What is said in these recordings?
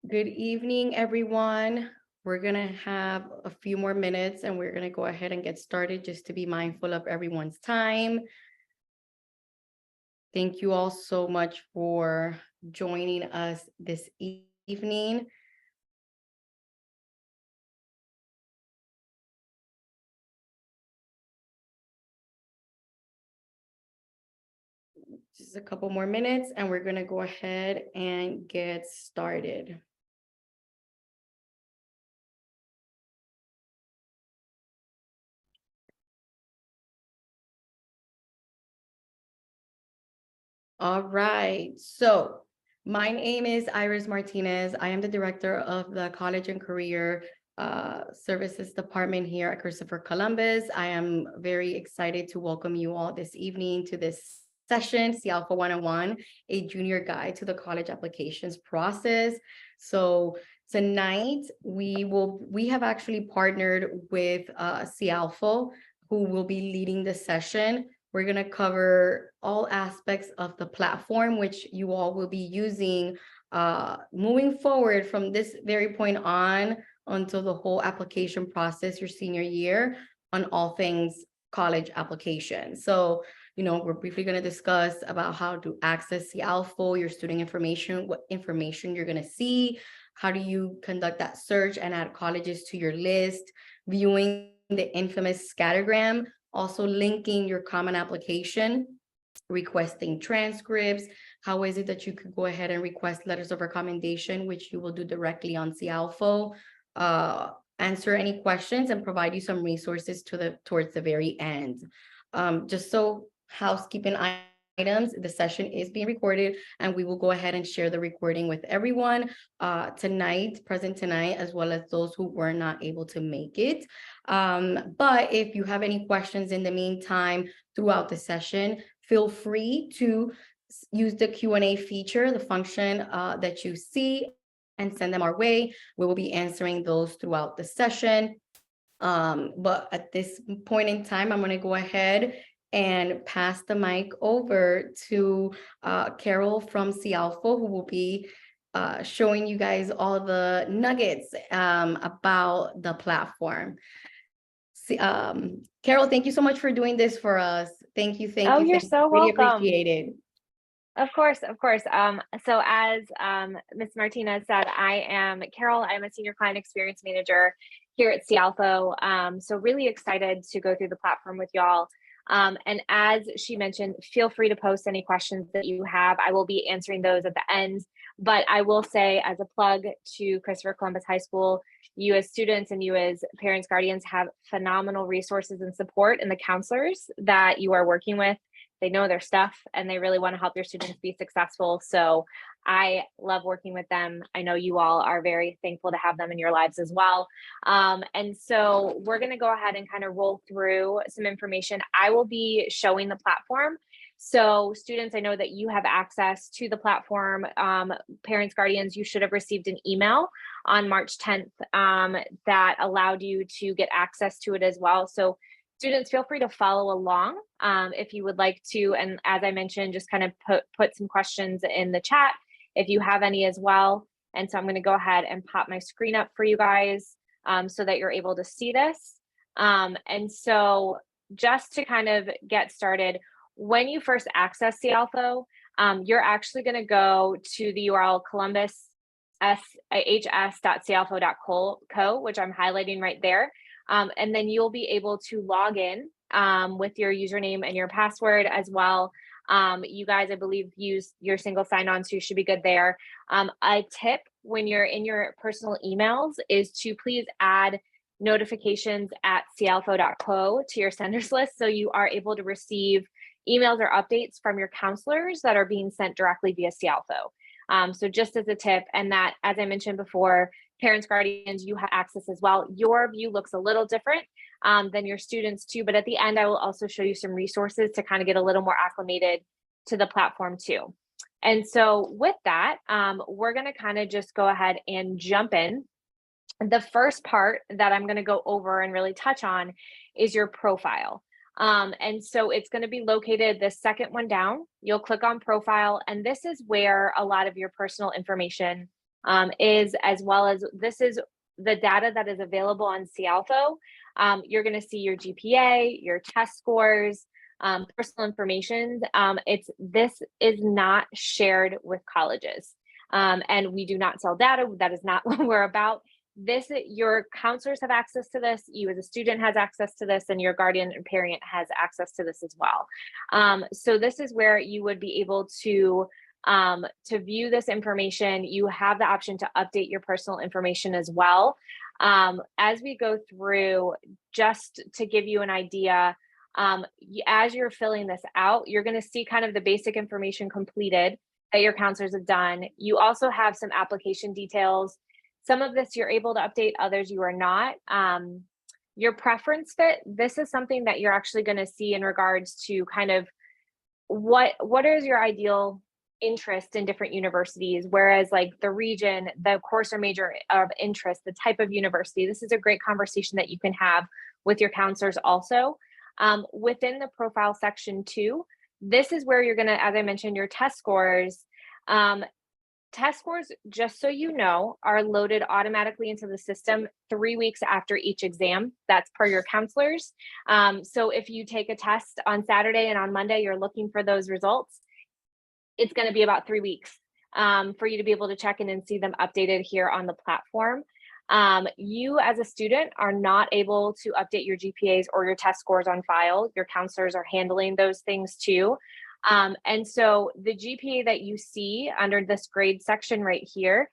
Good evening, everyone. We're going to have a few more minutes and we're going to go ahead and get started just to be mindful of everyone's time. Thank you all so much for joining us this evening. Just a couple more minutes and we're going to go ahead and get started. All right. So my name is Iris Martinez. I am the director of the College and Career Services Department here at Christopher Columbus. I am very excited to welcome you all this evening to this session, Cialfo 101, a junior guide to the college applications process. So tonight we have actually partnered with Cialfo, who will be leading the session. We're going to cover all aspects of the platform, which you all will be using moving forward from this very point on until the whole application process your senior year on all things college application. So, we're briefly going to discuss about how to access Cialfo, your student information, what information you're going to see, how do you conduct that search and add colleges to your list, viewing the infamous scattergram, also linking your common application, requesting transcripts. How is it that you could go ahead and request letters of recommendation, which you will do directly on Cialfo, answer any questions and provide you some resources towards the very end. Just so housekeeping items, the session is being recorded and we will go ahead and share the recording with everyone present tonight, as well as those who were not able to make it. But if you have any questions in the meantime throughout the session, feel free to use the Q&A feature, the function that you see, and send them our way. We will be answering those throughout the session. But at this point in time, I'm going to go ahead and pass the mic over to Carol from Cialfo, who will be showing you guys all the nuggets about the platform. Carol, thank you so much for doing this for us. Thank you. You're so Really welcome. appreciate it. Of course. So as Ms. Martinez said, I am Carol. I'm a senior client experience manager here at Cialfo. So really excited to go through the platform with y'all. And as she mentioned, feel free to post any questions that you have. I will be answering those at the end. But I will say, as a plug to Christopher Columbus High School, you as students and you as parents, guardians have phenomenal resources and support in the counselors that you are working with. They know their stuff and they really want to help your students be successful. So I love working with them. I know you all are very thankful to have them in your lives as well. And so we're going to go ahead and kind of roll through some information. I will be showing the platform. So students, I know that you have access to the platform. Parents, guardians, you should have received an email on March 10th that allowed you to get access to it as well. So students, feel free to follow along if you would like to. And as I mentioned, just kind of put some questions in the chat if you have any as well. And so I'm going to go ahead and pop my screen up for you guys so that you're able to see this. And so just to kind of get started, when you first access Cialfo, you're actually going to go to the URL columbus.hs.cialfo.co, which I'm highlighting right there. And then you'll be able to log in with your username and your password as well. You guys, I believe, use your single sign-on, so you should be good there. A tip when you're in your personal emails is to please add notifications at cialfo.co to your senders list, so you are able to receive emails or updates from your counselors that are being sent directly via Cialfo. So just as a tip, and that, as I mentioned before, parents, guardians, you have access as well. Your view looks a little different than your students too, but at the end, I will also show you some resources to kind of get a little more acclimated to the platform too. And so with that, we're going to kind of just go ahead and jump in. The first part that I'm going to go over and really touch on is your profile. And so it's going to be located the second one down. You'll click on profile, and this is where a lot of your personal information is, as well as this is the data that is available on Cialfo. You're going to see your GPA, your test scores, personal information. This is not shared with colleges, and we do not sell data. That is not what we're about. Your counselors have access to this. You as a student has access to this, and your guardian and parent has access to this as well. So this is where you would be able to view this information. You have the option to update your personal information as well. As we go through, just to give you an idea, as you're filling this out, you're going to see kind of the basic information completed that your counselors have done. You also have some application details. Some of this you're able to update, others you are not. Your preference fit, this is something that you're actually going to see in regards to kind of what is your ideal interest in different universities, whereas like the region, the course or major of interest, the type of university. This is a great conversation that you can have with your counselors also. Within the profile section too, this is where you're going to, as I mentioned, your test scores. Test scores, just so you know, are loaded automatically into the system 3 weeks after each exam. That's per your counselors. So if you take a test on Saturday and on Monday, you're looking for those results, it's going to be about 3 weeks for you to be able to check in and see them updated here on the platform. You as a student are not able to update your GPAs or your test scores on file. Your counselors are handling those things too. And so the GPA that you see under this grade section right here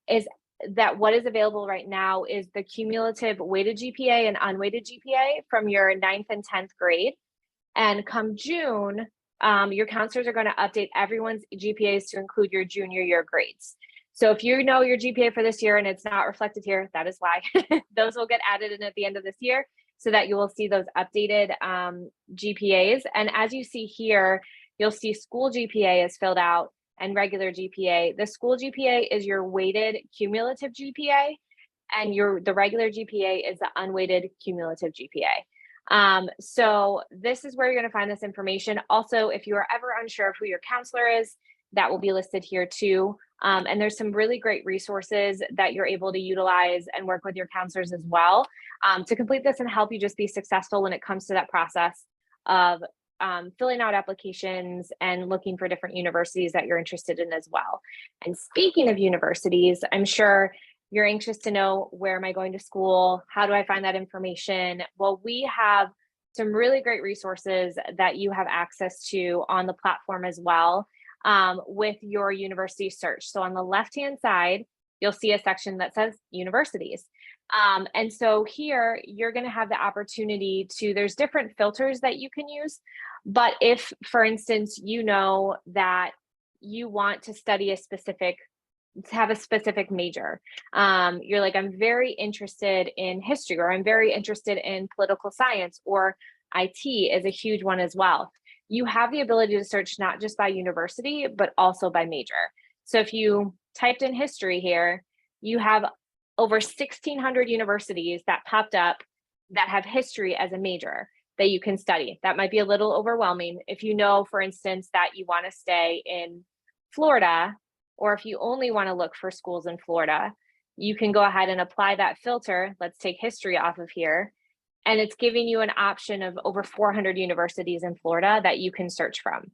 is that what is available right now is the cumulative weighted GPA and unweighted GPA from your 9th and 10th grade. And come June, your counselors are going to update everyone's GPAs to include your junior year grades. So if you know your GPA for this year and it's not reflected here, that is why. Those will get added in at the end of this year so that you will see those updated GPAs. And as you see here, you'll see school GPA is filled out and regular GPA. The school GPA is your weighted cumulative GPA, and the regular GPA is the unweighted cumulative GPA. So this is where you're going to find this information. Also, if you are ever unsure of who your counselor is, that will be listed here too. And there's some really great resources that you're able to utilize and work with your counselors as well to complete this and help you just be successful when it comes to that process of filling out applications and looking for different universities that you're interested in as well. And speaking of universities, I'm sure you're anxious to know, where am I going to school? How do I find that information? Well, we have some really great resources that you have access to on the platform as well with your university search. So on the left-hand side, you'll see a section that says universities. And so here you're going to have the opportunity there's different filters that you can use. But if, for instance, you know that you want to study have a specific major, you're like, I'm very interested in history, or I'm very interested in political science, or IT is a huge one as well. You have the ability to search not just by university, but also by major. So if you typed in history here, you have over 1,600 universities that popped up that have history as a major that you can study. That might be a little overwhelming. If you know, for instance, that you want to stay in Florida, or if you only want to look for schools in Florida, you can go ahead and apply that filter. Let's take history off of here. And it's giving you an option of over 400 universities in Florida that you can search from.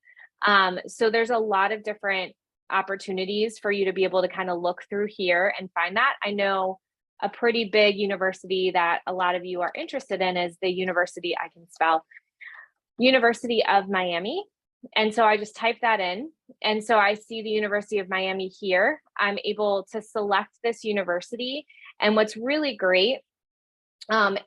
So there's a lot of different opportunities for you to be able to kind of look through here and find that. I know a pretty big university that a lot of you are interested in is the University of Miami. And so I just type that in. And so I see the University of Miami here. I'm able to select this university. And what's really great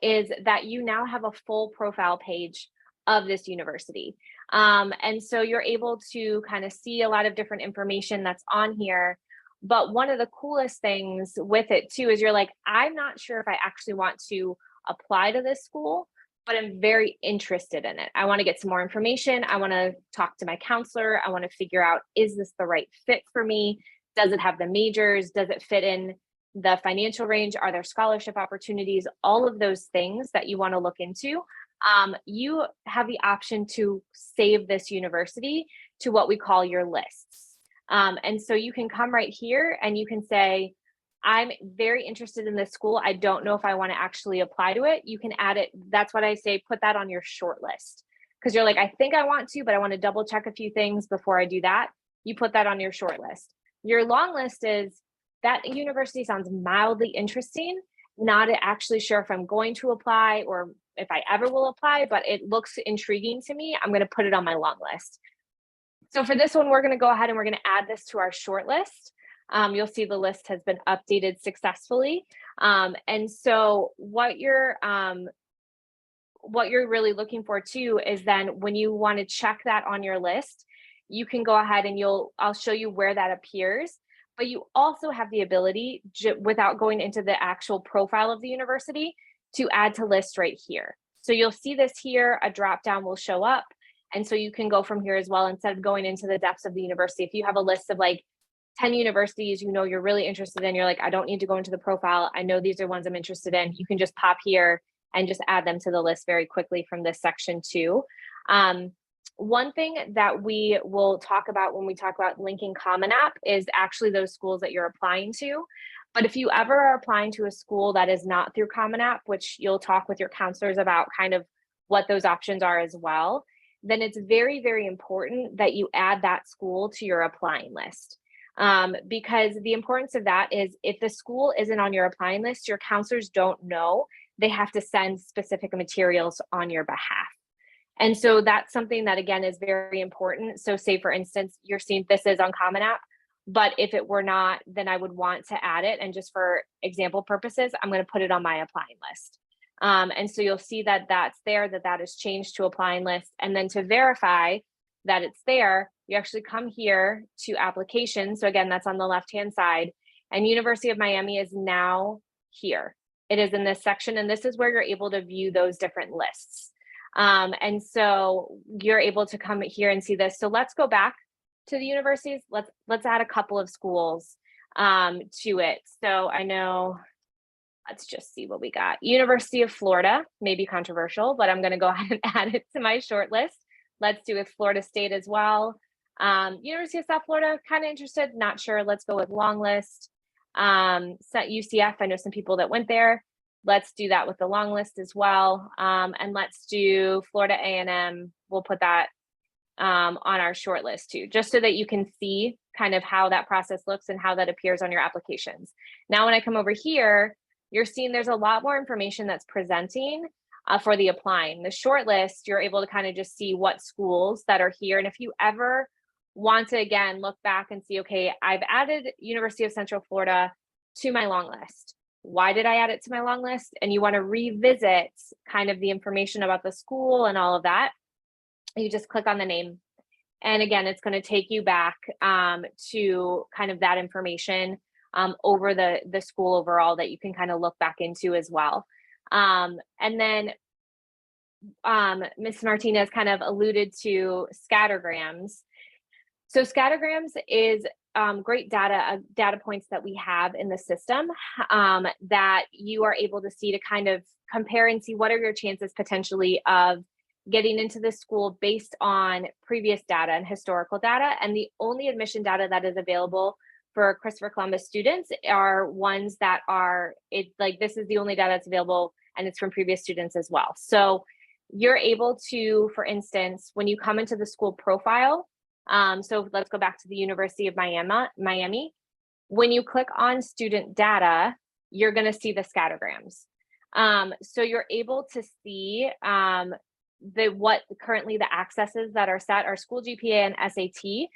is that you now have a full profile page of this university. And so you're able to kind of see a lot of different information that's on here. But one of the coolest things with it too is you're like, I'm not sure if I actually want to apply to this school, but I'm very interested in it. I want to get some more information. I want to talk to my counselor. I want to figure out, is this the right fit for me? Does it have the majors? Does it fit in the financial range? Are there scholarship opportunities? All of those things that you want to look into. You have the option to save this university to what we call your lists. And so you can come right here and you can say, I'm very interested in this school. I don't know if I want to actually apply to it. You can add it. That's what I say, put that on your short list. Because you're like, I think I want to, but I want to double check a few things before I do that. You put that on your short list. Your long list is that university sounds mildly interesting, not actually sure if I'm going to apply or if I ever will apply, but it looks intriguing to me. I'm going to put it on my long list. So for this one, we're going to go ahead and we're going to add this to our short list. You'll see the list has been updated successfully. And so what you're really looking for too is then when you want to check that on your list, you can go ahead and I'll show you where that appears, but you also have the ability, without going into the actual profile of the university, to add to list right here. So you'll see this here, a drop down will show up. And so you can go from here as well, instead of going into the depths of the university. If you have a list of like 10 universities, you're really interested in, you're like, I don't need to go into the profile. I know these are ones I'm interested in. You can just pop here and just add them to the list very quickly from this section too. One thing that we will talk about when we talk about linking Common App is actually those schools that you're applying to. But if you ever are applying to a school that is not through Common App, which you'll talk with your counselors about kind of what those options are as well, then it's very, very important that you add that school to your applying list. Because the importance of that is if the school isn't on your applying list, your counselors don't know they have to send specific materials on your behalf. And so that's something that, again, is very important. So say, for instance, you're seeing this is on Common App, but if it were not, then I would want to add it. And just for example purposes, I'm going to put it on my applying list. And so you'll see that that's there, that is changed to applying list. And then to verify that it's there, you actually come here to applications. So again, that's on the left-hand side, and University of Miami is now here. It is in this section, and this is where you're able to view those different lists. And so you're able to come here and see this. So let's go back to the universities. Let's add a couple of schools to it. So I know, let's just see what we got. University of Florida, may be controversial, but I'm going to go ahead and add it to my short list. Let's do with Florida State as well. University of South Florida, kind of interested, not sure. Let's go with long list. UCF, I know some people that went there. Let's do that with the long list as well. And let's do Florida A&M. We'll put that on our short list too, just so that you can see kind of how that process looks and how that appears on your applications. Now, when I come over here, you're seeing there's a lot more information that's presenting for the applying. The short list, you're able to kind of just see what schools that are here. And if you ever want to, again, look back and see, okay, I've added University of Central Florida to my long list. Why did I add it to my long list? And you want to revisit kind of the information about the school and all of that, you just click on the name. And again, it's going to take you back to kind of that information over the school overall that you can kind of look back into as well. And then Ms. Martinez kind of alluded to scattergrams. So scattergrams is great data points that we have in the system that you are able to see to kind of compare and see what are your chances potentially of getting into the school based on previous data and historical data. And the only admission data that is available for Christopher Columbus students are ones that are, this is the only data that's available, and it's from previous students as well. So you're able to, for instance, when you come into the school profile, so let's go back to the University of Miami. When you click on student data, you're going to see the scattergrams. So you're able to see what currently the accesses that are set are school GPA and SAT.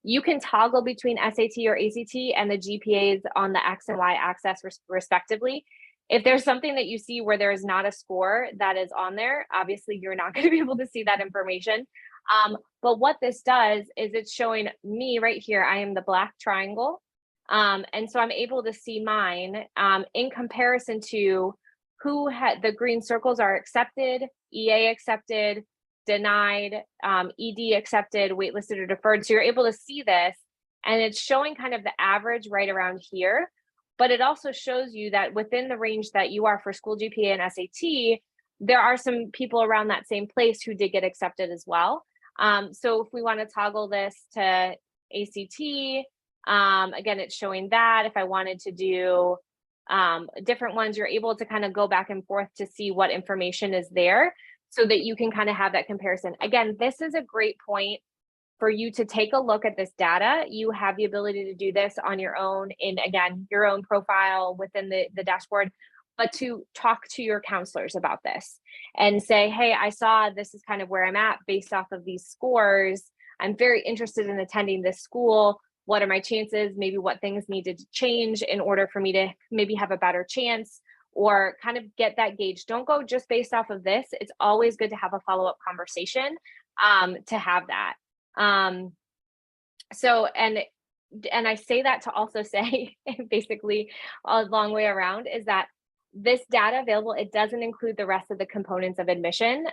You can toggle between SAT or ACT and the GPAs on the X and Y axis respectively. If there's something that you see where there is not a score that is on there, obviously you're not going to be able to see that information. But what this does is it's showing me right here, I am the black triangle. And so I'm able to see mine in comparison to who had the green circles are accepted, EA accepted, denied, ED accepted, waitlisted or deferred. So you're able to see this, and it's showing kind of the average right around here. But it also shows you that within the range that you are for school GPA and SAT, there are some people around that same place who did get accepted as well. So if we want to toggle this to ACT, again, it's showing that. If I wanted to do different ones, you're able to kind of go back and forth to see what information is there so that you can kind of have that comparison. Again, this is a great point for you to take a look at this data. You have the ability to do this on your own in, again, your own profile within the dashboard, but to talk to your counselors about this and say, hey, I saw this is kind of where I'm at based off of these scores. I'm very interested in attending this school. What are my chances? Maybe what things needed to change in order for me to maybe have a better chance, or kind of get that gauge. Don't go just based off of this. It's always good to have a follow-up conversation to have that. So, and I say that to also say, basically a long way around, is that this data available, it doesn't include the rest of the components of admission.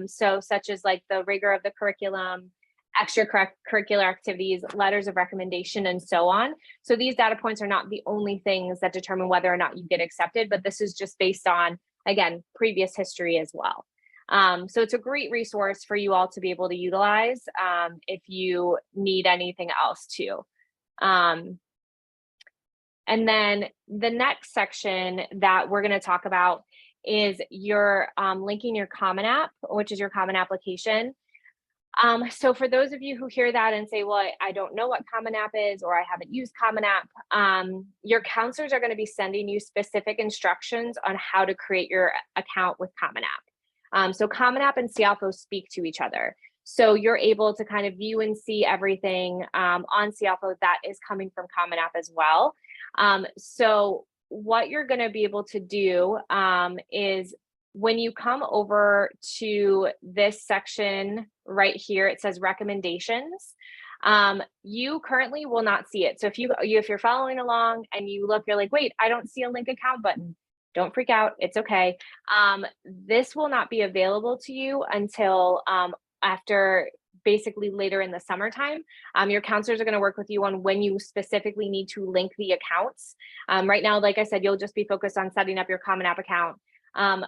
So such as like the rigor of the curriculum, extracurricular activities, letters of recommendation, and so on. So these data points are not the only things that determine whether or not you get accepted, but this is just based on, again, previous history as well. So it's a great resource for you all to be able to utilize if you need anything else too. And then the next section that we're going to talk about is your linking your Common App, which is your Common Application. So for those of you who hear that and say, well, I don't know what Common App is, or I haven't used Common App, your counselors are going to be sending you specific instructions on how to create your account with Common App. So Common App and Cialfo speak to each other. So you're able to kind of view and see everything on Cialfo that is coming from Common App as well. So what you're going to be able to do is when you come over to this section right here, it says recommendations. You currently will not see it. So if you're following along and you look, you're like, wait, I don't see a link account button. Don't freak out. It's okay. This will not be available to you until after basically later in the summertime. Your counselors are going to work with you on when you specifically need to link the accounts. Right now, like I said, you'll just be focused on setting up your Common App account.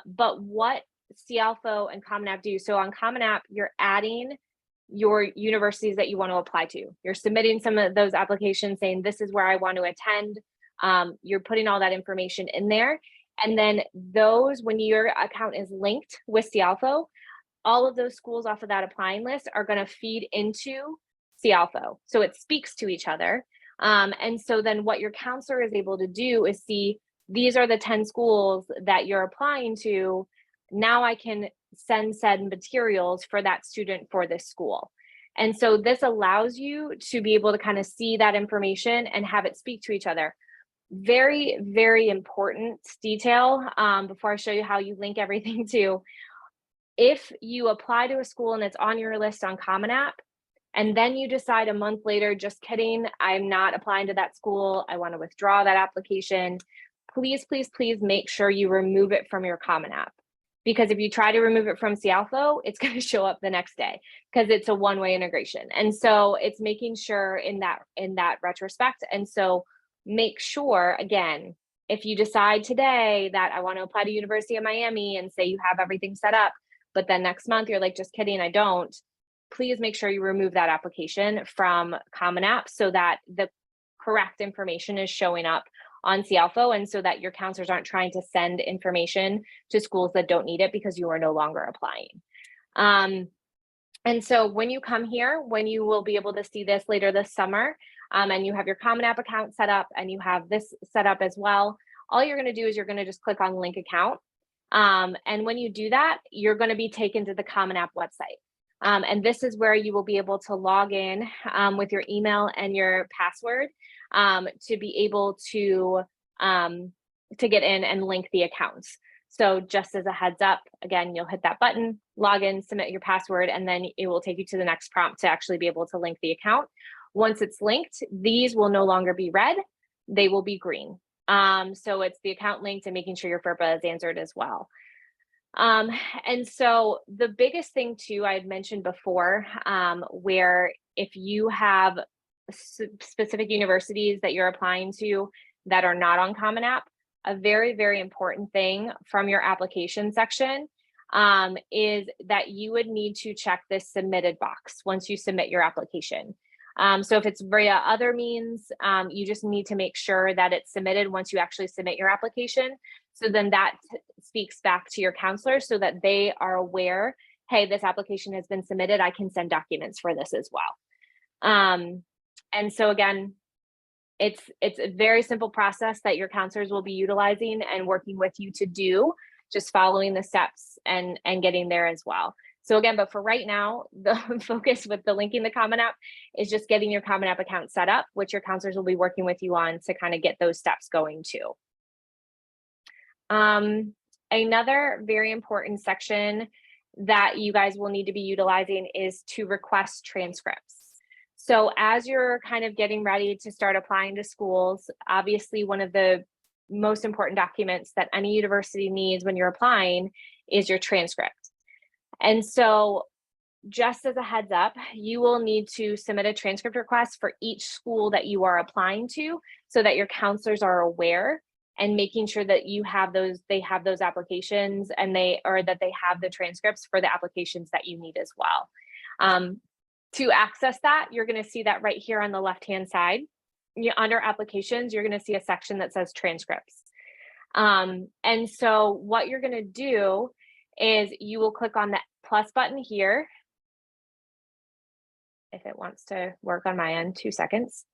But what Cialfo and Common App do, so on Common App, you're adding your universities that you want to apply to. You're submitting some of those applications saying, this is where I want to attend. You're putting all that information in there. And then those, when your account is linked with Cialfo, all of those schools off of that applying list are going to feed into Cialfo. So it speaks to each other. And so then what your counselor is able to do is see, these are the 10 schools that you're applying to. Now I can send said materials for that student for this school. And so this allows you to be able to kind of see that information and have it speak to each other. Very, very important detail before I show you how you link everything to. If you apply to a school and it's on your list on Common App, and then you decide a month later, just kidding, I'm not applying to that school, I want to withdraw that application, please, please, please make sure you remove it from your Common App. Because if you try to remove it from Cialfo, it's going to show up the next day because it's a one-way integration. And so it's making sure in that retrospect. And so make sure, again, if you decide today that I want to apply to University of Miami and say you have everything set up, but then next month you're like, just kidding, I don't, please make sure you remove that application from Common App so that the correct information is showing up on Cialfo, and so that your counselors aren't trying to send information to schools that don't need it because you are no longer applying. And so when you come here, when you will be able to see this later this summer, and you have your Common App account set up and you have this set up as well, all you're going to do is you're going to just click on link account. And when you do that, you're going to be taken to the Common App website. And this is where you will be able to log in with your email and your password to be able to get in and link the accounts. So just as a heads up, again, you'll hit that button, log in, submit your password, and then it will take you to the next prompt to actually be able to link the account. Once it's linked, these will no longer be red, they will be green. So it's the account linked and making sure your FERPA is answered as well. And so the biggest thing too, I had mentioned before, where if you have specific universities that you're applying to that are not on Common App, a very, very important thing from your application section is that you would need to check this submitted box once you submit your application. So if it's via other means, you just need to make sure that it's submitted once you actually submit your application. So then that speaks back to your counselor so that they are aware, hey, this application has been submitted. I can send documents for this as well. And so again, it's a very simple process that your counselors will be utilizing and working with you to do, just following the steps and getting there as well. So again, but for right now, the focus with the linking the Common App is just getting your Common App account set up, which your counselors will be working with you on to kind of get those steps going too. Another very important section that you guys will need to be utilizing is to request transcripts. So as you're kind of getting ready to start applying to schools, obviously one of the most important documents that any university needs when you're applying is your transcript. And so just as a heads up, you will need to submit a transcript request for each school that you are applying to so that your counselors are aware and making sure that you have those, they have those applications and they have the transcripts for the applications that you need as well. To access that, you're going to see that right here on the left-hand side. Under applications, you're going to see a section that says transcripts. And so what you're going to do is you will click on the plus button here. If it wants to work on my end, 2 seconds.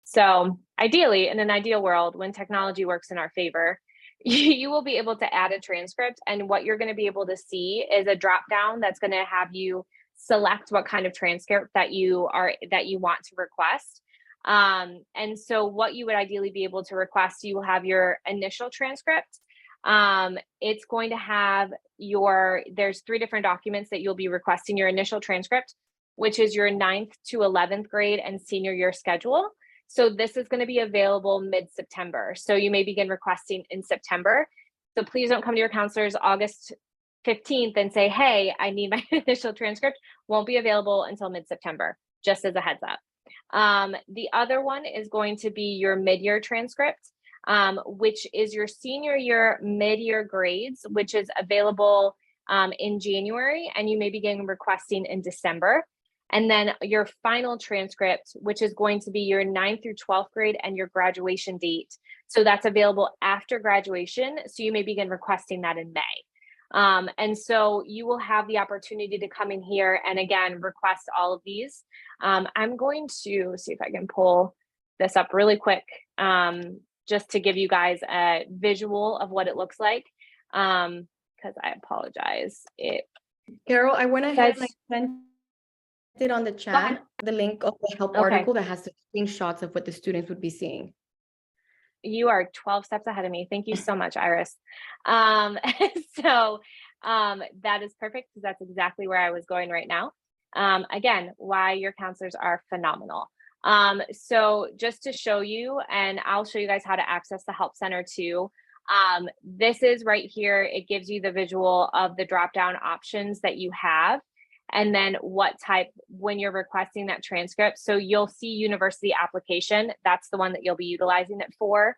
So ideally, in an ideal world, when technology works in our favor, you will be able to add a transcript, and what you're going to be able to see is a drop down that's going to have you select what kind of transcript that you want to request. And so what you would ideally be able to request, you will have your initial transcript. It's going to have there's 3 different documents that you'll be requesting. Your initial transcript, which is your 9th to 11th grade and senior year schedule. So this is going to be available mid-September. So you may begin requesting in September. So please don't come to your counselors August 15th and say, hey, I need my initial transcript. Won't be available until mid-September, just as a heads up. The other one is going to be your mid-year transcript, which is your senior year mid-year grades, which is available in January, and you may begin requesting in December. And then your final transcript, which is going to be your 9th through 12th grade and your graduation date. So that's available after graduation. So you may begin requesting that in May. And so you will have the opportunity to come in here and again, request all of these. I'm going to see if I can pull this up really quick, just to give you guys a visual of what it looks like. Because I apologize. Carol, I went ahead and I sent it on the chat, the link of the help article that has the screenshots of what the students would be seeing. You are 12 steps ahead of me. Thank you so much, Iris. So that is perfect because that's exactly where I was going right now. Again, why your counselors are phenomenal. So just to show you, and I'll show you guys how to access the help center too. This is right here. It gives you the visual of the drop-down options that you have. And then what type, when you're requesting that transcript. So you'll see university application. That's the one that you'll be utilizing it for.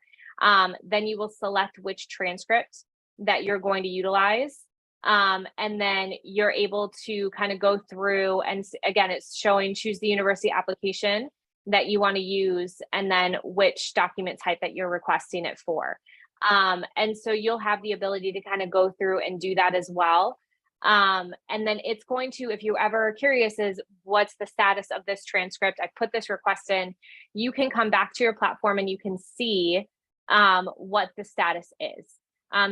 Then you will select which transcript that you're going to utilize. And then you're able to kind of go through and again, it's showing choose the university application that you want to use and then which document type that you're requesting it for. And so you'll have the ability to kind of go through and do that as well. And then it's going to, if you're ever curious is what's the status of this transcript, I put this request in, you can come back to your platform and you can see what the status is.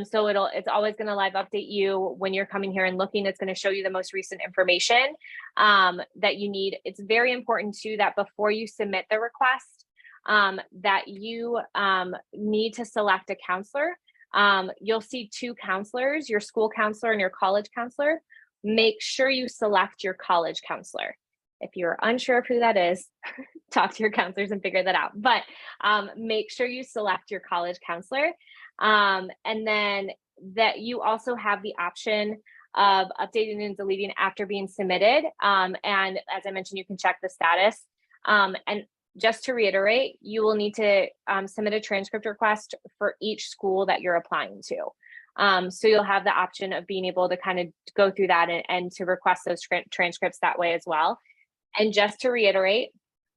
So it's always going to live update you when you're coming here and looking. It's going to show you the most recent information that you need. It's very important too that before you submit the request, that you need to select a counselor. You'll see 2 counselors, your school counselor and your college counselor. Make sure you select your college counselor. If you're unsure of who that is, talk to your counselors and figure that out. But make sure you select your college counselor. And then that you also have the option of updating and deleting after being submitted. And as I mentioned, you can check the status. And just to reiterate, you will need to submit a transcript request for each school that you're applying to. So you'll have the option of being able to kind of go through that and to request those transcripts that way as well. And just to reiterate,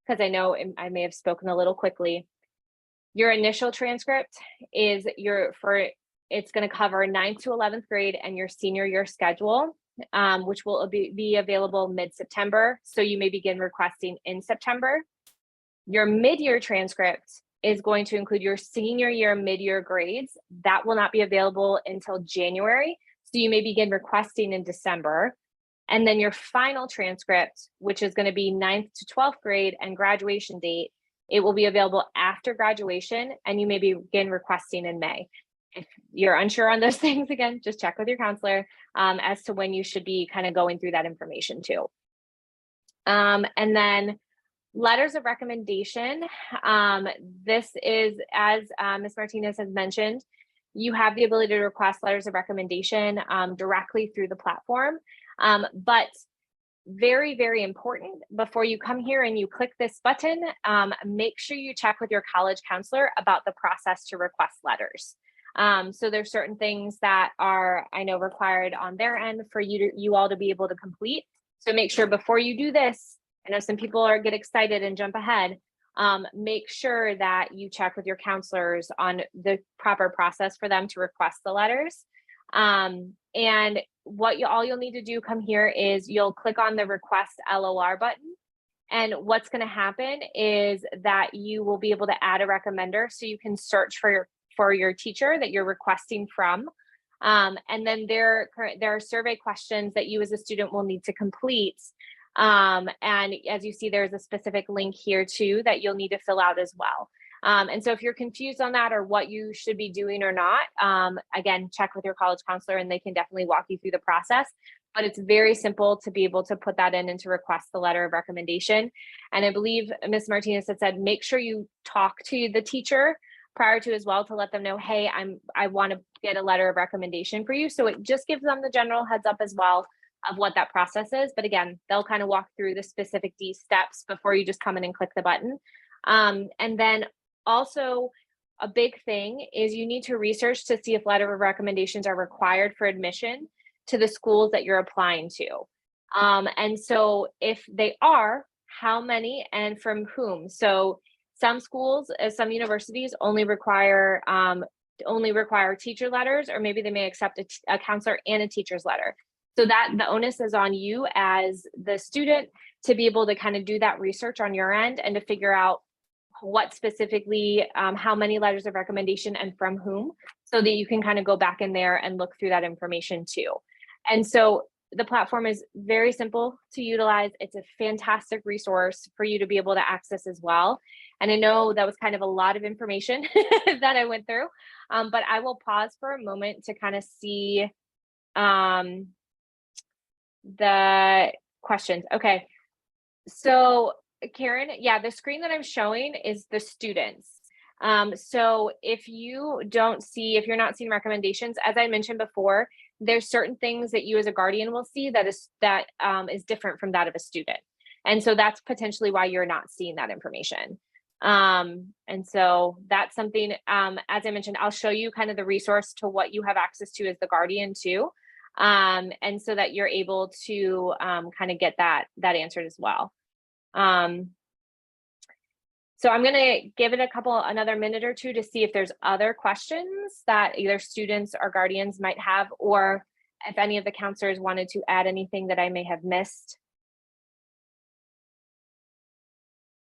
because I know I may have spoken a little quickly, your initial transcript is it's going to cover 9th to 11th grade and your senior year schedule, which will be available mid-September. So you may begin requesting in September. Your mid-year transcript is going to include your senior year mid-year grades. That will not be available until January. So you may begin requesting in December. And then your final transcript, which is going to be 9th to 12th grade and graduation date, it will be available after graduation, and you may begin requesting in May. If you're unsure on those things, again, just check with your counselor as to when you should be kind of going through that information too. And then letters of recommendation. This is, as Ms. Martinez has mentioned, you have the ability to request letters of recommendation directly through the platform. But very, very important, before you come here and you click this button, make sure you check with your college counselor about the process to request letters. So there's certain things that are, I know, required on their end for you all to be able to complete. So make sure before you do this, I know some people get excited and jump ahead. Make sure that you check with your counselors on the proper process for them to request the letters. And all you'll need to do come here is you'll click on the request LOR button. And what's going to happen is that you will be able to add a recommender, so you can search for your teacher that you're requesting from. And then there are survey questions that you as a student will need to complete. And as you see, there's a specific link here too that you'll need to fill out as well. And so if you're confused on that or what you should be doing or not, again, check with your college counselor and they can definitely walk you through the process. But it's very simple to be able to put that in and to request the letter of recommendation. And I believe Ms. Martinez had said, make sure you talk to the teacher prior to as well to let them know, hey, I want to get a letter of recommendation for you. So it just gives them the general heads up as well of what that process is. But again, they'll kind of walk through the specific steps before you just come in and click the button. And then also a big thing is you need to research to see if letter of recommendations are required for admission to the schools that you're applying to. And so if they are, how many and from whom? So some schools, some universities only require teacher letters, or maybe they may accept a counselor and a teacher's letter. So that the onus is on you as the student to be able to kind of do that research on your end and to figure out what specifically, how many letters of recommendation and from whom, so that you can kind of go back in there and look through that information too. And so the platform is very simple to utilize. It's a fantastic resource for you to be able to access as well. And I know that was kind of a lot of information that I went through, but I will pause for a moment to kind of see the questions. Okay, so Karen, yeah, the screen that I'm showing is the students. So if you're not seeing recommendations, as I mentioned before, there's certain things that you as a guardian will see that is different from that of a student. And so that's potentially why you're not seeing that information. And so that's something, as I mentioned, I'll show you kind of the resource to what you have access to as the guardian too. And so that you're able to kind of get that answered as well. So I'm going to give it another minute or two to see if there's other questions that either students or guardians might have, or if any of the counselors wanted to add anything that I may have missed.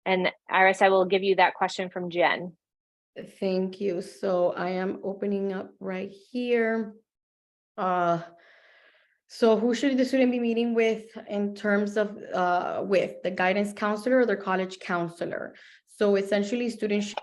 And Iris, I will give you that question from Jen. Thank you. So I am opening up right here. So who should the student be meeting with in terms of with the guidance counselor or their college counselor? So essentially, students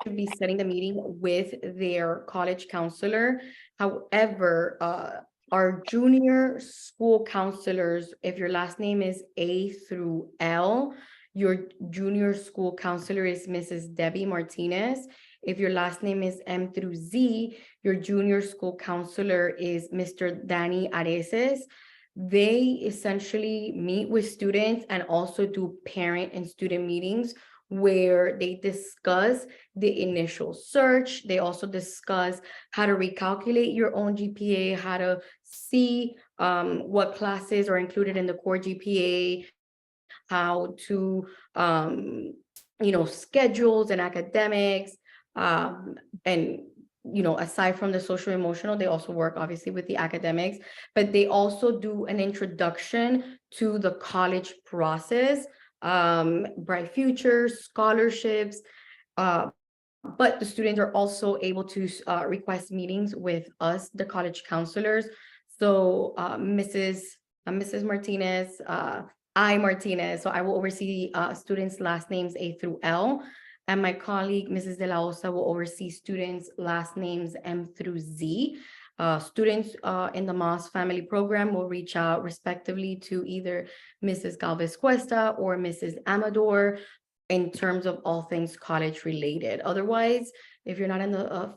should be setting the meeting with their college counselor. However, our junior school counselors, if your last name is A through L, your junior school counselor is Mrs. Debbie Martinez. If your last name is M through Z, your junior school counselor is Mr. Danny Areces. They essentially meet with students and also do parent and student meetings where they discuss the initial search. They also discuss how to recalculate your own GPA, how to see what classes are included in the core GPA, how to schedules and academics, and aside from the social emotional, they also work obviously with the academics, but they also do an introduction to the college process, bright futures, scholarships, uh, but the students are also able to request meetings with us, the college counselors. So Mrs. Martinez, Martinez. So I will oversee students' last names A through L. And my colleague, Mrs. De La Osa, will oversee students' last names M through Z. Students in the Moss Family Program will reach out respectively to either Mrs. Galvez Cuesta or Mrs. Amador in terms of all things college related. Otherwise, if you're not in the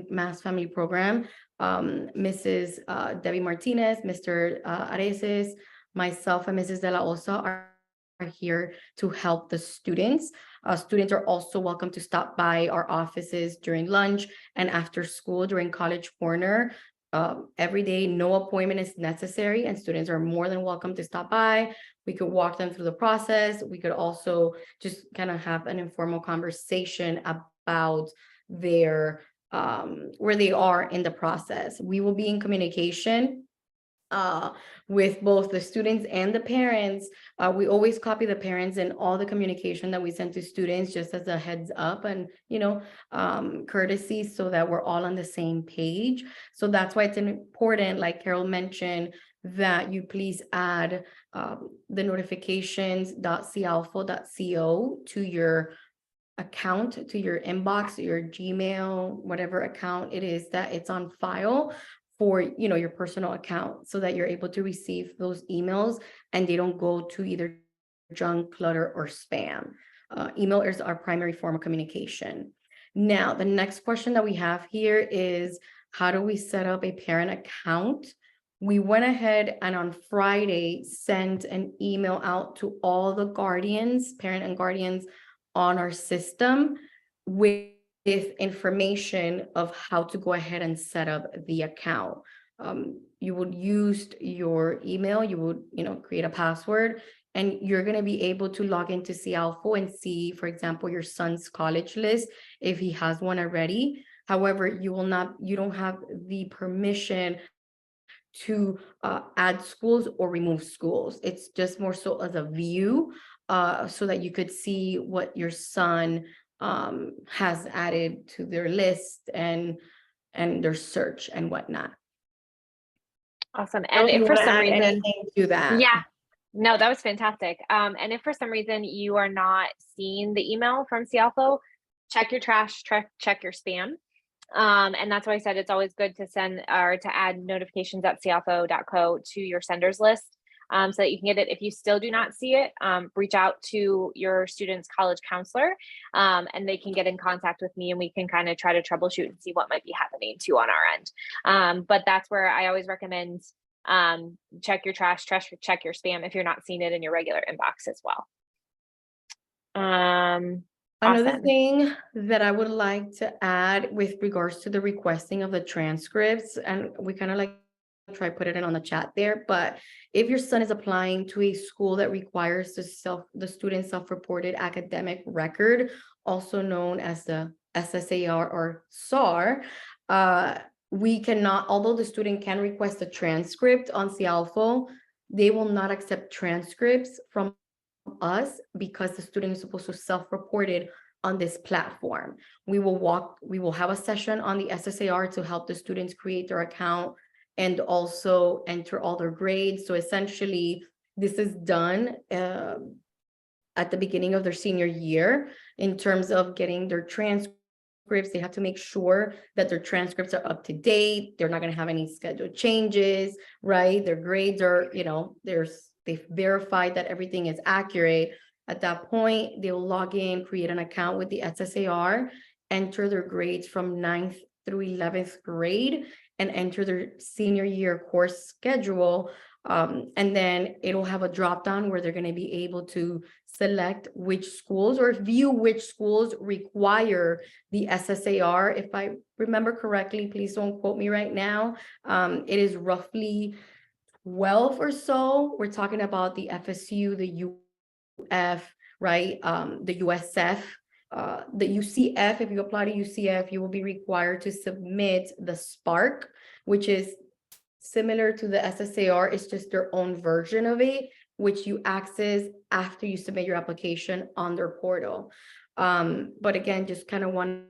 Mass Family Program, Mrs. Debbie Martinez, Mr. Areces, myself, and Mrs. De La Osa are here to help the students. Students are also welcome to stop by our offices during lunch and after school during College Corner. Every day, no appointment is necessary, and students are more than welcome to stop by. We could walk them through the process. We could also just kind of have an informal conversation about their where they are in the process. We will be in communication with both the students and the parents. We always copy the parents in all the communication that we send to students, just as a heads up and, courtesy, so that we're all on the same page. So that's why it's important, like Carol mentioned, that you please add the notifications.cialfo.co to your account, to your inbox, your Gmail, whatever account it is that it's on file for your personal account, so that you're able to receive those emails and they don't go to either junk, clutter, or spam. Email is our primary form of communication. Now, the next question that we have here is, how do we set up a parent account? We went ahead and on Friday sent an email out to all the guardians, parent and guardians on our system with information of how to go ahead and set up the account. You would use your email, you would, create a password, and you're going to be able to log into Cialfo and see, for example, your son's college list if he has one already. However, you don't have the permission to add schools or remove schools. It's just more so as a view, so that you could see what your son has added to their list and their search and whatnot. Awesome. And if for some reason anything to that, yeah, no, that was fantastic. And if for some reason you are not seeing the email from Cialfo, check your trash, check your spam. And that's why I said it's always good to send or to add notifications at cialfo.co to your senders list, so that you can get it. If you still do not see it, reach out to your student's college counselor, and they can get in contact with me, and we can kind of try to troubleshoot and see what might be happening too on our end. But that's where I always recommend check your trash, check your spam if you're not seeing it in your regular inbox as well. Another Awesome. thing that I would like to add with regards to the requesting of the transcripts, and we kind of like try put it in on the chat there, but if your son is applying to a school that requires the student self-reported academic record, also known as the SSAR or SAR, we cannot, although the student can request a transcript on Cialfo, they will not accept transcripts from us because the student is supposed to self-report it on this platform. We will have a session on the SSAR to help the students create their account and also enter all their grades. So essentially, this is done at the beginning of their senior year in terms of getting their transcripts. They have to make sure that their transcripts are up to date. They're not going to have any scheduled changes, right? Their grades are, they've verified that everything is accurate. At that point, they'll log in, create an account with the SSAR, enter their grades from 9th through 11th grade, and enter their senior year course schedule And then it'll have a drop down where they're going to be able to select which schools or view which schools require the SSAR. If I remember correctly, please don't quote me right now. It is roughly 12 or so. We're talking about the FSU, the UF, right? The USF. The UCF, if you apply to UCF, you will be required to submit the Spark, which is similar to the SSAR. It's just their own version of it, which you access after you submit your application on their portal. But again, just kind of wanted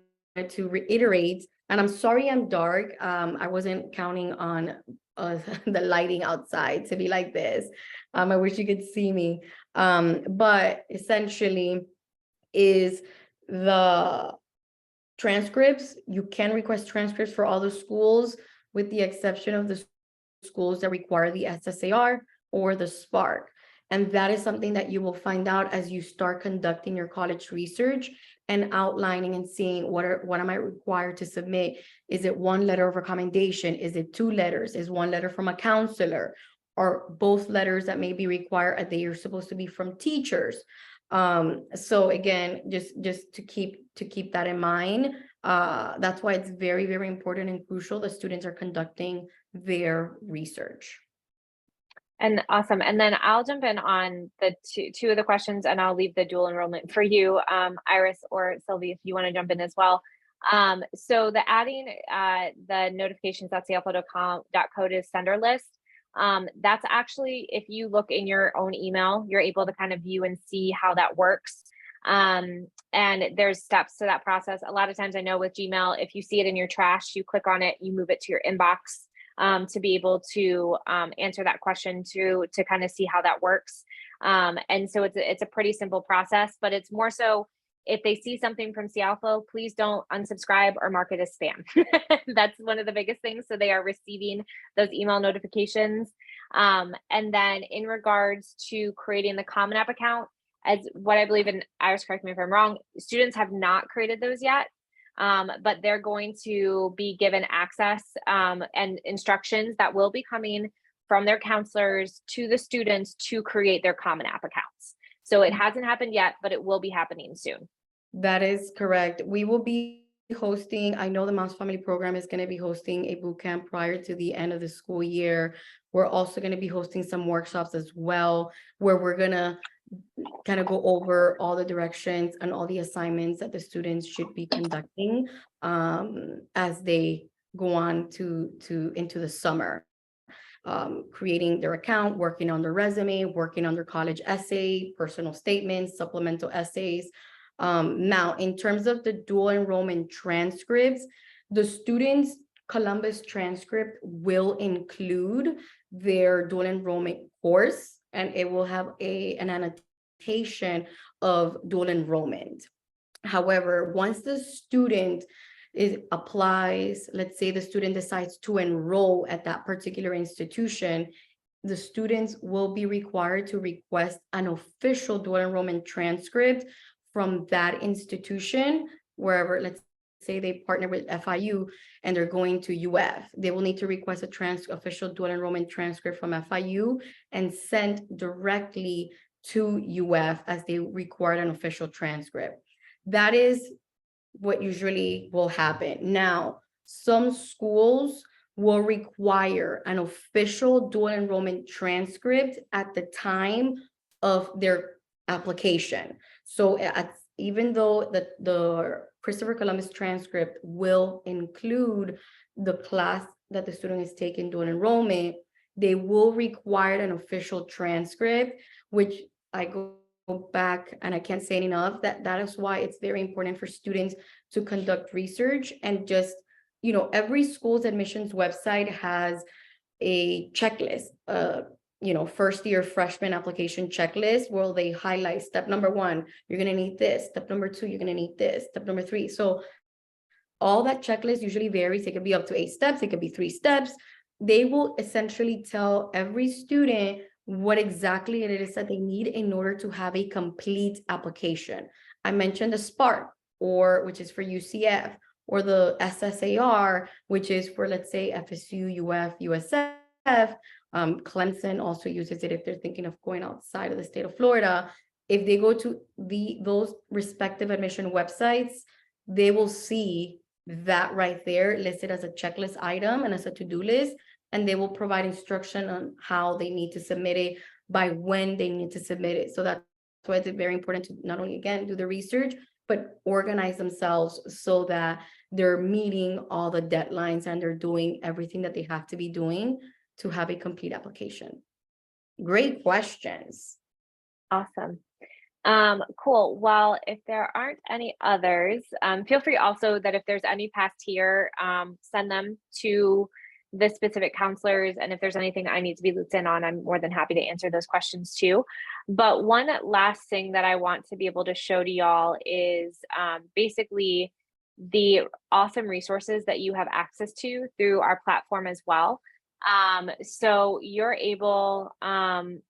to reiterate, and I'm sorry I'm dark. I wasn't counting on the lighting outside to be like this. I wish you could see me. But essentially is the transcripts. You can request transcripts for all the schools with the exception of the schools that require the SSAR or the Spark. And that is something that you will find out as you start conducting your college research and outlining and seeing what am I required to submit? Is it one letter of recommendation? Is it 2 letters? Is one letter from a counselor? Or both letters that may be required? They are supposed to be from teachers. So again, just to keep that in mind. That's why it's very, very important and crucial that students are conducting their research. And awesome. And then I'll jump in on the two of the questions, and I'll leave the dual enrollment for you, Iris or Sylvie, if you want to jump in as well. So the adding the notifications.cialfo.co to sender list, that's actually, if you look in your own email, you're able to kind of view and see how that works. And there's steps to that process. A lot of times I know with Gmail, if you see it in your trash, you click on it, you move it to your inbox. To be able to answer that question to kind of see how that works. And so it's a pretty simple process, but it's more so if they see something from Cialfo, please don't unsubscribe or mark it as spam. That's one of the biggest things. So they are receiving those email notifications. And then in regards to creating the Common App account, as what I believe, and Iris, correct me if I'm wrong, students have not created those yet. But they're going to be given access and instructions that will be coming from their counselors to the students to create their Common App accounts. So it hasn't happened yet, but it will be happening soon. That is correct. We will be hosting, I know the Moms Family Program is going to be hosting a boot camp prior to the end of the school year. We're also going to be hosting some workshops as well, where we're going to kind of go over all the directions and all the assignments that the students should be conducting as they go on into the summer. Creating their account, working on their resume, working on their college essay, personal statements, supplemental essays. Now, in terms of the dual enrollment transcripts, the students' Columbus transcript will include their dual enrollment course, and it will have an annotation of dual enrollment. However, once the student applies, let's say the student decides to enroll at that particular institution, the students will be required to request an official dual enrollment transcript from that institution, wherever, let's say they partner with FIU and they're going to UF, they will need to request official dual enrollment transcript from FIU and send directly to UF as they require an official transcript. That is what usually will happen. Now, some schools will require an official dual enrollment transcript at the time of their application. So even though the Christopher Columbus transcript will include the class that the student is taking dual enrollment, they will require an official transcript, which I go back and I can't say enough that is why it's very important for students to conduct research and just, every school's admissions website has a checklist, first year freshman application checklist where they highlight step number 1, you're going to need this, step number 2, you're going to need this, step number 3. So all that checklist usually varies. It could be up to 8 steps. It could be 3 steps. They will essentially tell every student what exactly it is that they need in order to have a complete application. I mentioned the Spark, which is for UCF, or the SSAR, which is for, let's say, FSU, UF, USF. Clemson also uses it if they're thinking of going outside of the state of Florida. If they go to those respective admission websites, they will see that right there listed as a checklist item and as a to-do list, and they will provide instruction on how they need to submit it, by when they need to submit it. So that's why it's very important to not only, again, do the research, but organize themselves so that they're meeting all the deadlines and they're doing everything that they have to be doing to have a complete application. Great questions. Awesome. Cool. Well, if there aren't any others, feel free also that if there's any passed here, send them to the specific counselors. And if there's anything I need to be looped in on, I'm more than happy to answer those questions too. But one last thing that I want to be able to show to y'all is basically the awesome resources that you have access to through our platform as well. So you're able to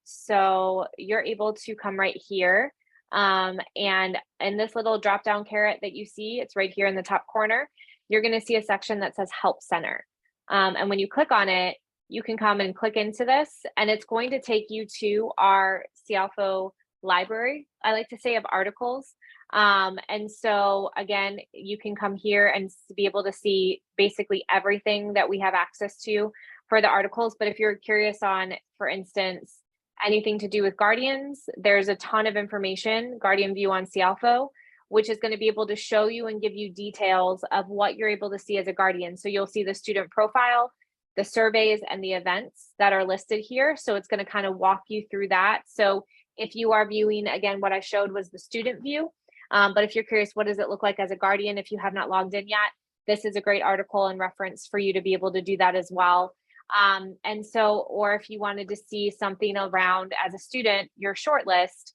come right here. And in this little drop down carrot that you see, it's right here in the top corner, you're going to see a section that says Help Center. And when you click on it, you can come and click into this, and it's going to take you to our Cialfo library, I like to say, of articles. And so again, you can come here and be able to see basically everything that we have access to for the articles. But if you're curious on, for instance, anything to do with guardians, there's a ton of information, Guardian View on Cialfo, which is going to be able to show you and give you details of what you're able to see as a guardian. So you'll see the student profile, the surveys, and the events that are listed here. So it's going to kind of walk you through that. So if you are viewing, again, what I showed was the student view. But if you're curious, what does it look like as a guardian if you have not logged in yet, this is a great article and reference for you to be able to do that as well. And so, or if you wanted to see something around as a student, your shortlist,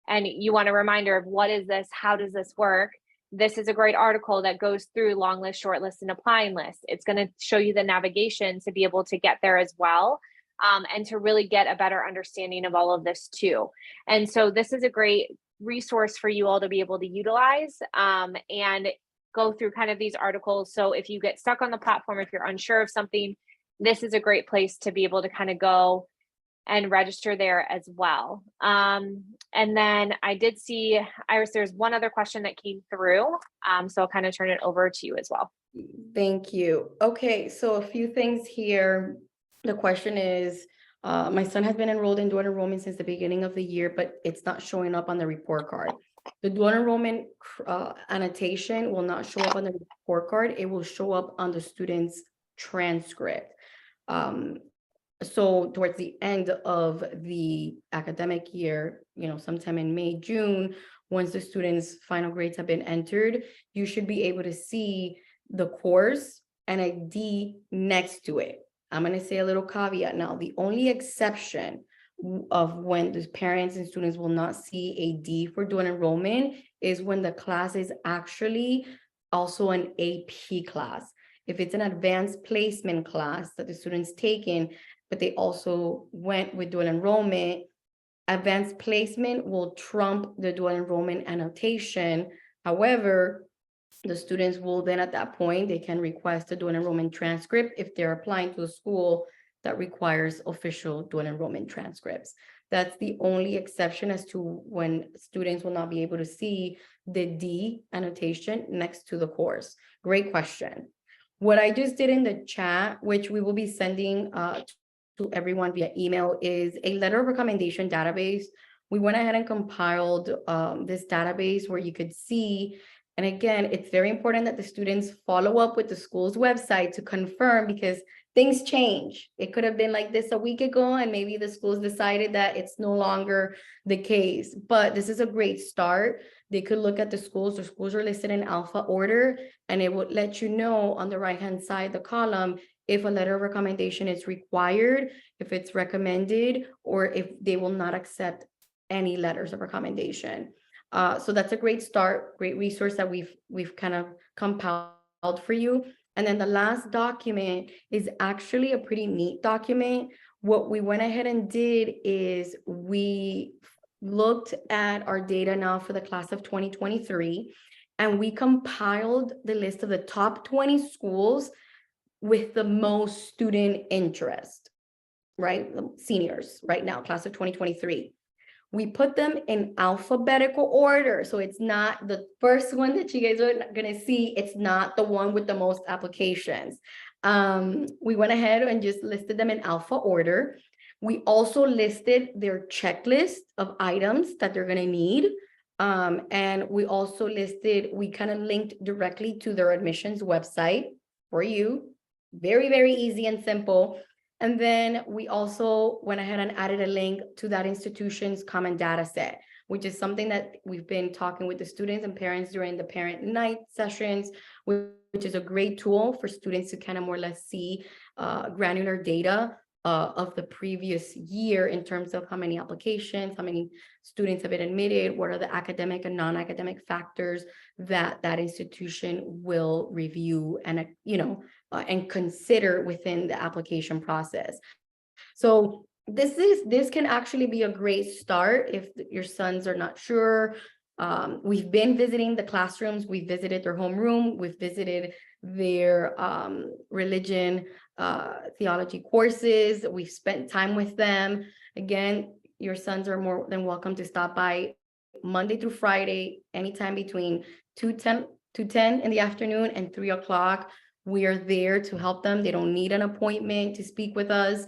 and you want a reminder of what is this, how does this work? This is a great article that goes through long list, short list, and applying list. It's going to show you the navigation to be able to get there as well, and to really get a better understanding of all of this too. And so this is a great resource for you all to be able to utilize and go through kind of these articles. So if you get stuck on the platform, if you're unsure of something, this is a great place to be able to kind of go and register there as well. And then I did see, Iris, there's one other question that came through. So I'll kind of turn it over to you as well. Thank you. Okay, so a few things here. The question is, my son has been enrolled in dual enrollment since the beginning of the year, but it's not showing up on the report card. The dual enrollment annotation will not show up on the report card. It will show up on the student's transcript. So towards the end of the academic year, sometime in May, June, once the students' final grades have been entered, you should be able to see the course and a D next to it. I'm going to say a little caveat now. The only exception of when the parents and students will not see a D for dual enrollment is when the class is actually also an AP class. If it's an advanced placement class that the student's taken, but they also went with dual enrollment, advanced placement will trump the dual enrollment annotation. However, the students will then at that point, they can request a dual enrollment transcript if they're applying to a school that requires official dual enrollment transcripts. That's the only exception as to when students will not be able to see the D annotation next to the course. Great question. What I just did in the chat, which we will be sending to everyone via email, is a letter of recommendation database. We went ahead and compiled this database where you could see, and again, it's very important that the students follow up with the school's website to confirm, because things change. It could have been like this a week ago, and maybe the schools decided that it's no longer the case, but this is a great start. They could look at the schools are listed in alpha order, and it would let you know on the right-hand side, the column, if a letter of recommendation is required, if it's recommended, or if they will not accept any letters of recommendation. So that's a great start, great resource that we've kind of compiled for you. And then the last document is actually a pretty neat document. What we went ahead and did is we looked at our data now for the class of 2023, and we compiled the list of the top 20 schools with the most student interest. right? The seniors right now, class of 2023. We put them in alphabetical order. So it's not the first one that you guys are gonna see. It's not the one with the most applications. We went ahead and just listed them in alpha order. We also listed their checklist of items that they're gonna need. And we also listed, we kind of linked directly to their admissions website for you. Very, very easy and simple. And then we also went ahead and added a link to that institution's common data set, which is something that we've been talking with the students and parents during the parent night sessions, which is a great tool for students to kind of more or less see granular data of the previous year in terms of how many applications, how many students have been admitted, what are the academic and non-academic factors that that institution will review and, and consider within the application process. So this can actually be a great start if your sons are not sure. We've been visiting the classrooms, we've visited their homeroom, we've visited their religion, theology courses, we've spent time with them. Again, your sons are more than welcome to stop by Monday through Friday, anytime between 2:10 in the afternoon and 3 o'clock. We are there to help them. They don't need an appointment to speak with us.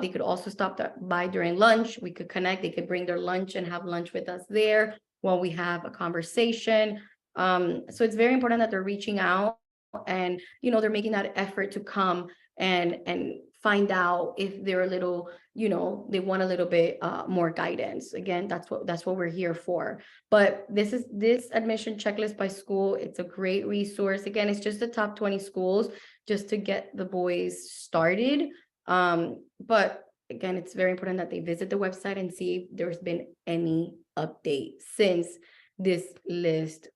They could also stop by during lunch. We could connect. They could bring their lunch and have lunch with us there while we have a conversation. So it's very important that they're reaching out and, they're making that effort to come and find out if they're a little, they want a little bit more guidance. Again, that's what we're here for. But this admission checklist by school. It's a great resource. Again, it's just the top 20 schools just to get the boys started. But again, it's very important that they visit the website and see if there's been any update since this list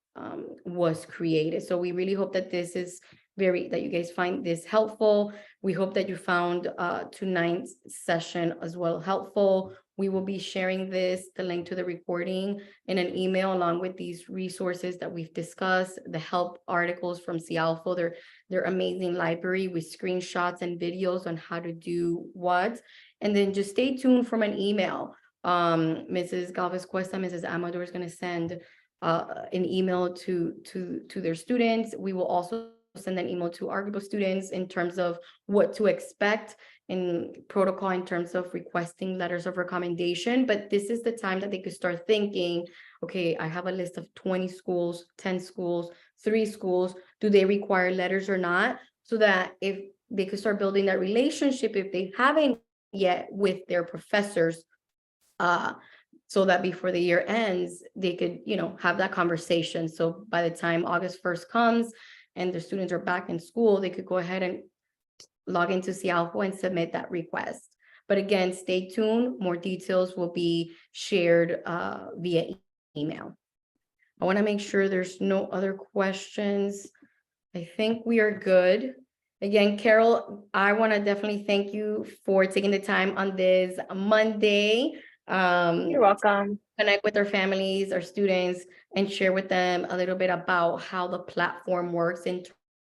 was created. So we really hope that that you guys find this helpful. We hope that you found tonight's session as well helpful. We will be sharing the link to the recording in an email along with these resources that we've discussed, the help articles from Cialfo, their amazing library with screenshots and videos on how to do what. And then just stay tuned from an email. Mrs. Galvez Cuesta, Mrs. Amador is going to send an email to their students. We will also send an email to our group of students in terms of what to expect in protocol in terms of requesting letters of recommendation. But this is the time that they could start thinking, okay, I have a list of 20 schools, 10 schools, 3 schools. Do they require letters or not? So that if they could start building that relationship, if they haven't yet, with their professors, so that before the year ends, they could, have that conversation. So by the time August 1st comes and the students are back in school, they could go ahead and log into Cialfo and submit that request. But again, stay tuned. More details will be shared via email. I want to make sure there's no other questions. I think we are good. Again, Carol, I want to definitely thank you for taking the time on this Monday. You're welcome. Connect with our families, our students, and share with them a little bit about how the platform works in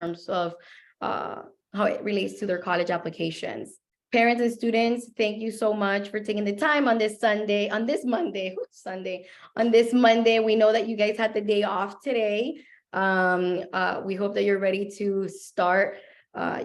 terms of how it relates to their college applications. Parents and students, thank you so much for taking the time on this Monday. We know that you guys had the day off today. We hope that you're ready to start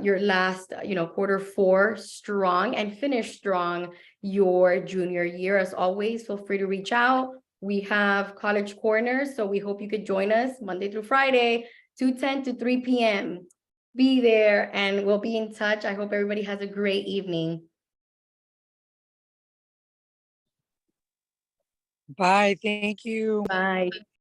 your last, Q4 strong and finish strong your junior year. As always, feel free to reach out. We have College Corners, so we hope you could join us Monday through Friday, 2:10 to 3 p.m. Be there and we'll be in touch. I hope everybody has a great evening. Bye. Thank you. Bye.